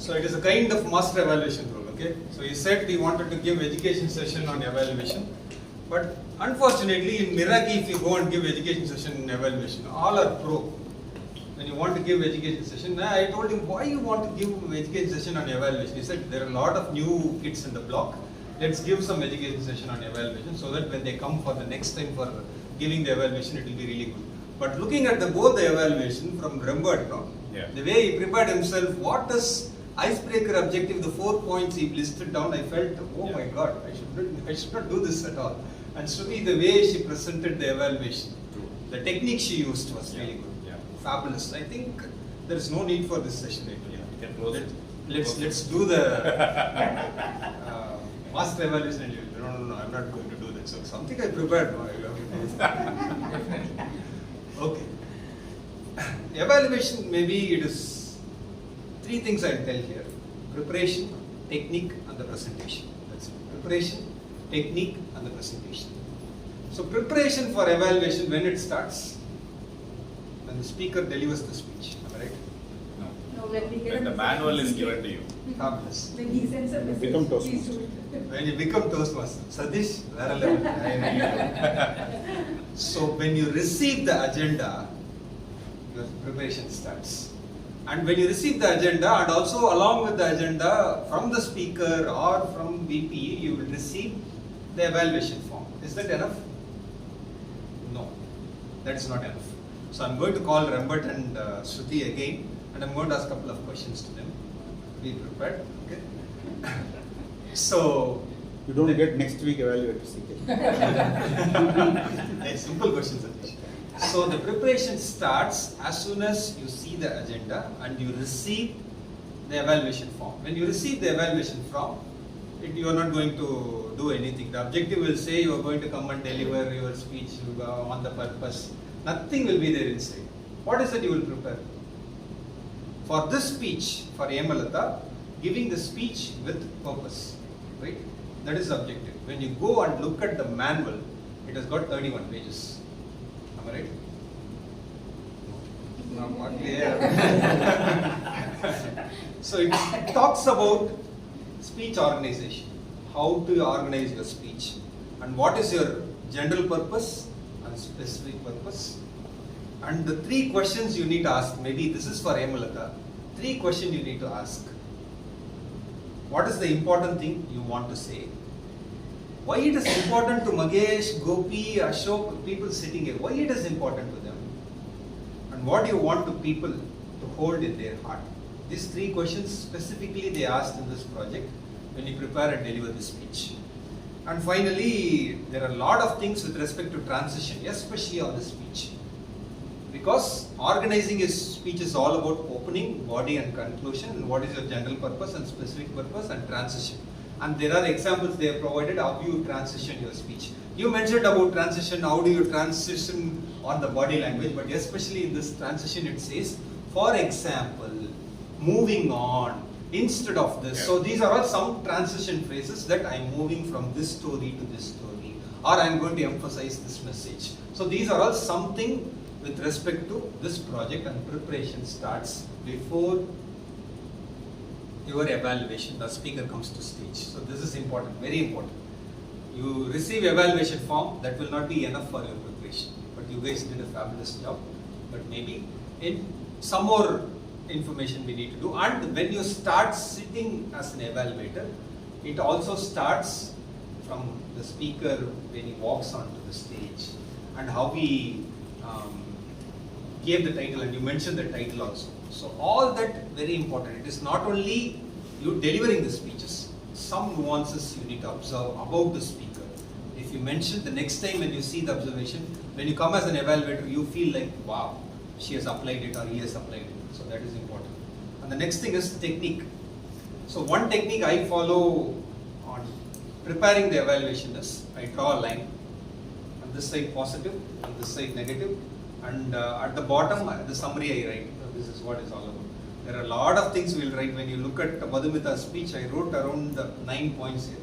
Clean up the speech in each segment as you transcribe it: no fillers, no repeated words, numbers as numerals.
So it is a kind of master evaluation role, okay? So he said he wanted to give education session on evaluation, but unfortunately in Meraki if you go and give education session in evaluation, all are pro. When you want to give education session, I told him, why you want to give education session on evaluation? He said, there are a lot of new kids in the block, let's give some education session on evaluation so that when they come for the next time for giving the evaluation, it will be really good. But looking at both the evaluation from Rembert, the way he prepared himself, what is icebreaker objective, the 4 points he listed down, I felt, oh my God, I should not do this at all. And Shruti, the way she presented the evaluation, the technique she used was really good. Fabulous. I think there is no need for this session. You can close it. Let's do the master evaluation. No, I'm not going to do that. So something I prepared. Okay. Evaluation, maybe it is 3 things I'll tell here: preparation, technique, and the presentation. That's it. Preparation, technique, and the presentation. So preparation for evaluation, when it starts, when the speaker delivers the speech. Am I right? No, when the manual is given to you. Fabulous. When he sends a message, Become please Toastmaster. do it. When you become Toastmaster, Sadish, where level? So when you receive the agenda, your preparation starts. And when you receive the agenda, and also along with the agenda from the speaker or from VPE, you will receive the evaluation form. Is that enough? No, that is not enough. So I'm going to call Rembert and Shruti again, and I'm going to ask a couple of questions to them. Be prepared, okay? So You don't get next week evaluator CK. simple questions, Satish. So the preparation starts as soon as you see the agenda and you receive the evaluation form. When you receive the evaluation form, you are not going to do anything. The objective will say you are going to come and deliver your speech on the purpose. Nothing will be there inside. What is it you will prepare? For this speech, for Yemalata, giving the speech with purpose, right? That is the objective. When you go and look at the manual, it has got 31 pages. Am I right? No, not clear. So it talks about speech organization, how to organize your speech, and what is your general purpose and specific purpose. And the 3 questions you need to ask, maybe this is for Yemalata, 3 questions you need to ask. What is the important thing you want to say? Why it is important to Magesh, Gopi, Ashok, people sitting here? Why it is important to them? And what do you want to people to hold in their heart? These 3 questions specifically they asked in this project when you prepare and deliver the speech. And finally, there are a lot of things with respect to transition, especially on the speech. Because organizing a speech is all about opening, body and conclusion, and what is your general purpose and specific purpose and transition. And there are examples they have provided how you transition your speech. You mentioned about transition, how do you transition on the body language, but especially in this transition it says, for example, moving on, instead of this. Yeah. So these are all some transition phrases that I am moving from this story to this story, or I am going to emphasize this message. So these are all something with respect to this project, and preparation starts before your evaluation. The speaker comes to stage. So this is important, very important. You receive evaluation form, that will not be enough for your preparation. But you guys did a fabulous job. But maybe in some more information we need to do. And when you start sitting as an evaluator, it also starts from the speaker when he walks onto the stage, and how we gave the title, and you mentioned the title also. So all that very important. It is not only you delivering the speeches, some nuances you need to observe about the speaker. If you mention the next time when you see the observation, when you come as an evaluator, you feel like, wow, she has applied it or he has applied it. So that is important. And the next thing is technique. So one technique I follow on preparing the evaluation is, I draw a line, on this side positive, on this side negative, and at the bottom the summary I write. So this is what it's all about. There are a lot of things we'll write. When you look at Madhumita's speech, I wrote around 9 points here.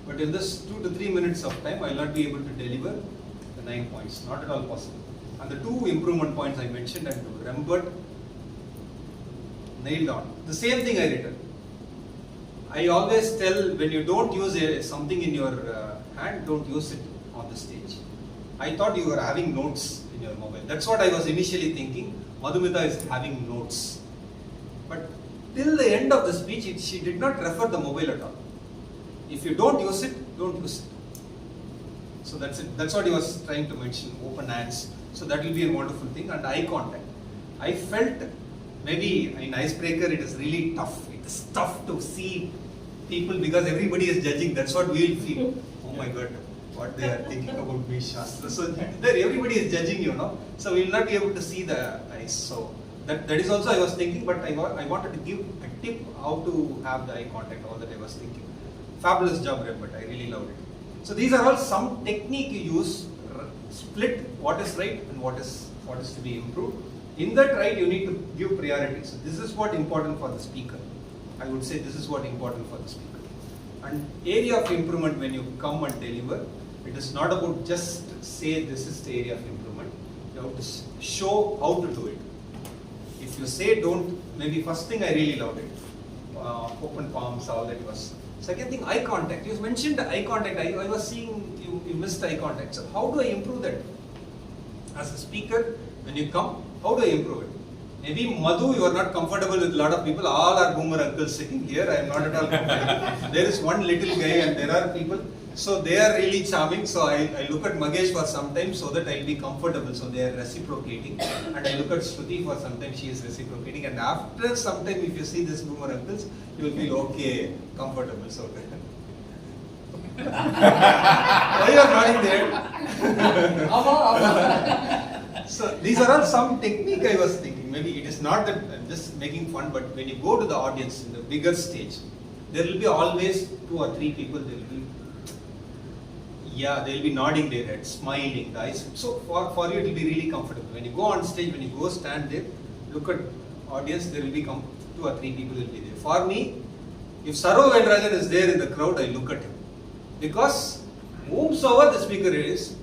But in this 2 to 3 minutes of time, I will not be able to deliver the 9 points. Not at all possible. And the 2 improvement points I mentioned, and Rembert nailed on. The same thing I written. I always tell when you don't use something in your hand, don't use it on the stage. I thought you were having notes in your mobile. That's what I was initially thinking. Madhumita is having notes. But till the end of the speech, she did not refer the mobile at all. If you don't use it, don't use it. So that's it. That's what he was trying to mention, open hands. So that will be a wonderful thing. And eye contact. I felt maybe in icebreaker it is really tough. It's tough to see people because everybody is judging. That's what we will feel. Oh my God, what they are thinking about me, Shastra. So there everybody is judging, you know. So we will not be able to see the eyes. So that is also I was thinking, but I wanted to give a tip how to have the eye contact, all that I was thinking. Fabulous job, but I really loved it. So these are all some technique you use, split what is right and what is to be improved. In that right, you need to give priority. So this is what important for the speaker. I would say this is what important for the speaker. And area of improvement when you come and deliver, it is not about just say this is the area of improvement. You have to show how to do it. If you say don't, maybe first thing I really loved it. Open palms, all that was. Second thing, eye contact. You mentioned eye contact. I was seeing you missed eye contact. So how do I improve that? As a speaker, when you come, how do I improve it? Maybe Madhu, you are not comfortable with a lot of people. All are boomer uncles sitting here. I am not at all comfortable. There is one little guy and there are people. So they are really charming. So I look at Magesh for some time so that I will be comfortable. So they are reciprocating. And I look at Shruti for some time. She is reciprocating. And after some time, if you see this boomer uncles, you will feel okay, comfortable. So why you are nodding there? So these are all some technique I was thinking. Maybe it is not that I'm just making fun, but when you go to the audience in the bigger stage, there will be always 2 or 3 people. They will be nodding their head, smiling, the eyes. So for you it will be really comfortable. When you go on stage, when you go stand there, look at audience, there will be 2 or 3 people will be there. For me, if Sarva Vendrajan is there in the crowd, I look at him. Because whomsoever the speaker is,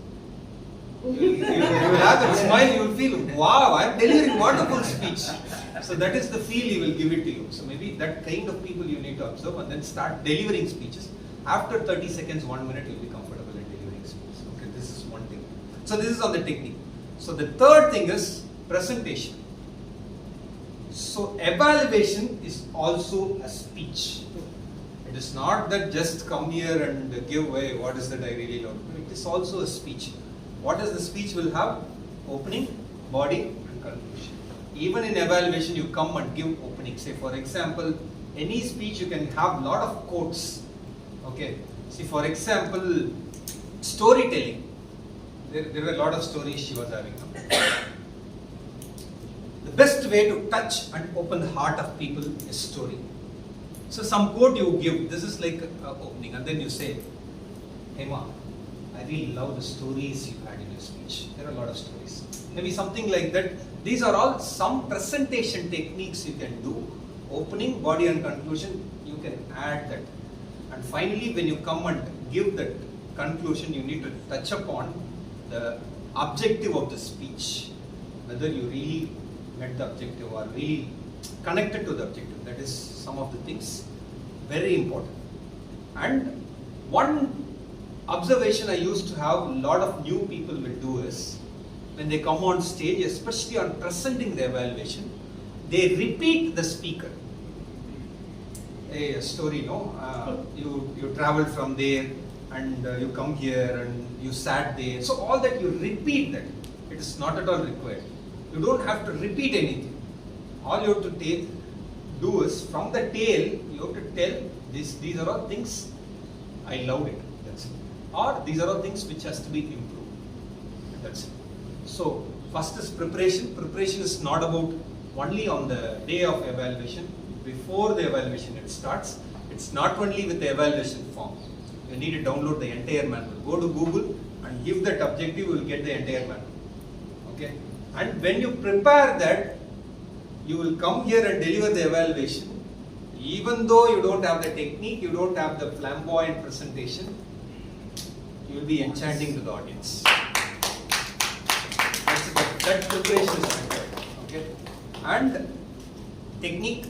you will have that smile, you will feel, wow, I am delivering wonderful speech. So that is the feel he will give it to you. So maybe that kind of people you need to observe and then start delivering speeches. After 30 seconds, 1 minute, you will be comfortable in delivering speech. Okay, this is one thing. So this is on the technique. So the third thing is presentation. So evaluation is also a speech. It is not that just come here and give away what is that I really love. It is also a speech. What is the speech will have? Opening, body and conclusion. Even in evaluation you come and give opening. Say for example, any speech you can have lot of quotes. Okay. See for example, storytelling. There were a lot of stories she was having. The best way to touch and open the heart of people is story. So some quote you give, this is like opening, and then you say, Hema, I really love the stories you had in your speech. There are a lot of stories. Maybe something like that. These are all some presentation techniques you can do. Opening, body and conclusion, you can add that. And finally, when you come and give that conclusion, you need to touch upon the objective of the speech. Whether you really met the objective or really connected to the objective. That is some of the things. Very important. And one observation I used to have a lot of new people will do is when they come on stage, especially on presenting the evaluation, they repeat the speaker. A story, you traveled from there and you come here and you sat there. So all that you repeat that. It is not at all required. You don't have to repeat anything. All you have to do is from the tail, you have to tell these are all things I loved it. That's it. Or these are all things which has to be improved. That's it. So first is preparation. Preparation is not about only on the day of evaluation. Before the evaluation it starts. It's not only with the evaluation form. You need to download the entire manual. Go to Google and give that objective, you will get the entire manual. Okay. And when you prepare that, you will come here and deliver the evaluation. Even though you don't have the technique, you don't have the flamboyant presentation, you will be enchanting to the audience. That preparation is required. Okay. And technique,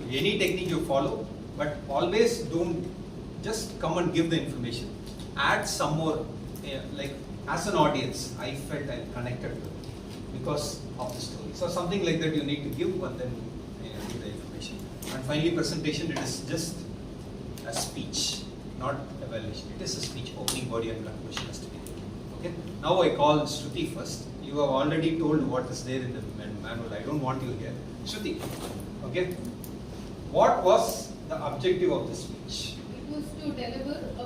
any technique you follow, But always don't just come and give the information. Add some more, like as an audience, I felt I connected with because of the story. So something like that you need to give, but then give the information. And finally, presentation, it is just a speech, not evaluation. It is a speech, opening body and conclusion has to be there. Okay. Now I call Shruti first. You have already told what is there in the manual. I don't want you here. Shruti, okay. What was the objective of the speech? It was to deliver a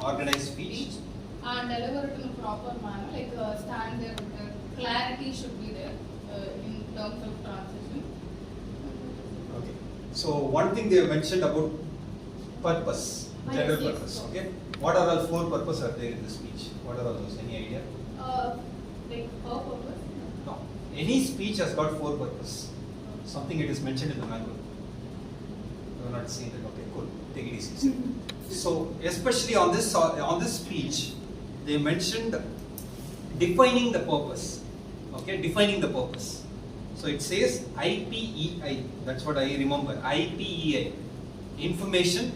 Organized speech. and deliver it in a proper manner, like stand there with the clarity should be there in terms of transition. Okay. So one thing they have mentioned about purpose, general Yes, yes. purpose. Okay. What are all 4 purposes are there in the speech? What are all those? Any idea? Like her purpose. No. Any speech has got 4 purposes. Something it is mentioned in the manual. You have not seen that. Okay, cool. Take it easy. So especially on this speech, they mentioned defining the purpose. Okay, defining the purpose. So it says IPEI. That's what I remember. IPEI: information,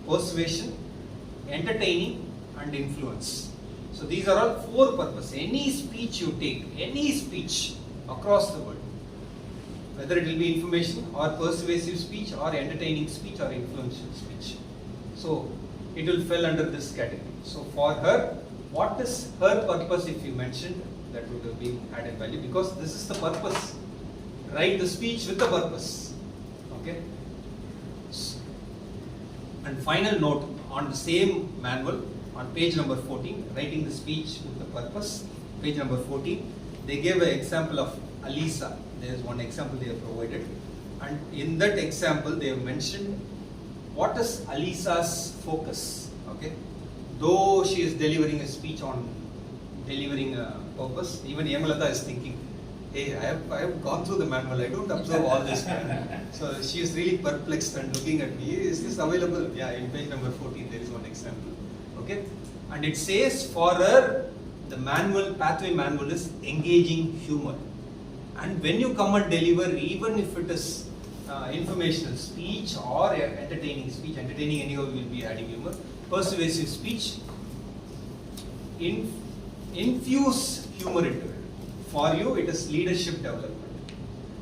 persuasion, entertaining, and influence. So these are all 4 purposes. Any speech you take, any speech across the world, whether it will be information or persuasive speech or entertaining speech or influential speech. So it will fall under this category. So for her, what is her purpose if you mentioned, that would have been added value, because this is the purpose. Write the speech with the purpose. Okay. And final note on the same manual, on page number 14, writing the speech with the purpose, page number 14, they gave an example of Alisa. There is one example they have provided, and in that example they have mentioned what is Alisa's focus. Okay, though she is delivering a speech on delivering a purpose, even Yamalata is thinking, hey, I have gone through the manual, I don't observe all this. So she is really perplexed and looking at me, is this available? Yeah, in page number 14 there is one example. Okay, and it says for her, the manual, pathway manual is engaging humor. And when you come and deliver, even if it is informational speech or entertaining speech, entertaining anyhow you will be adding humor, persuasive speech, infuse humor into it. For you, it is leadership development.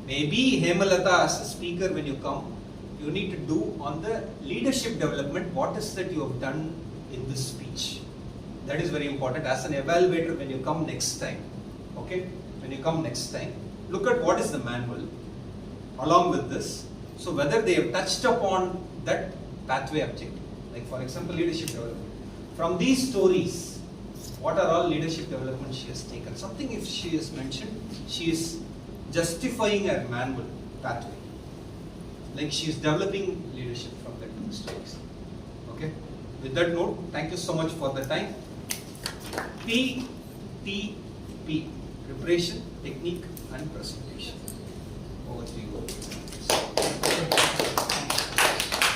Maybe Hemalata as a speaker, when you come, you need to do on the leadership development, what is that you have done in this speech. That is very important. As an evaluator, when you come next time, okay, when you come next time, look at what is the manual along with this. So whether they have touched upon that pathway objective, like for example, leadership development. From these stories, what are all leadership development she has taken? Something if she has mentioned, she is justifying her manual pathway. Like she is developing leadership from that stories. Okay. With that note, thank you so much for the time. PTP, preparation, technique and presentation. Over to you.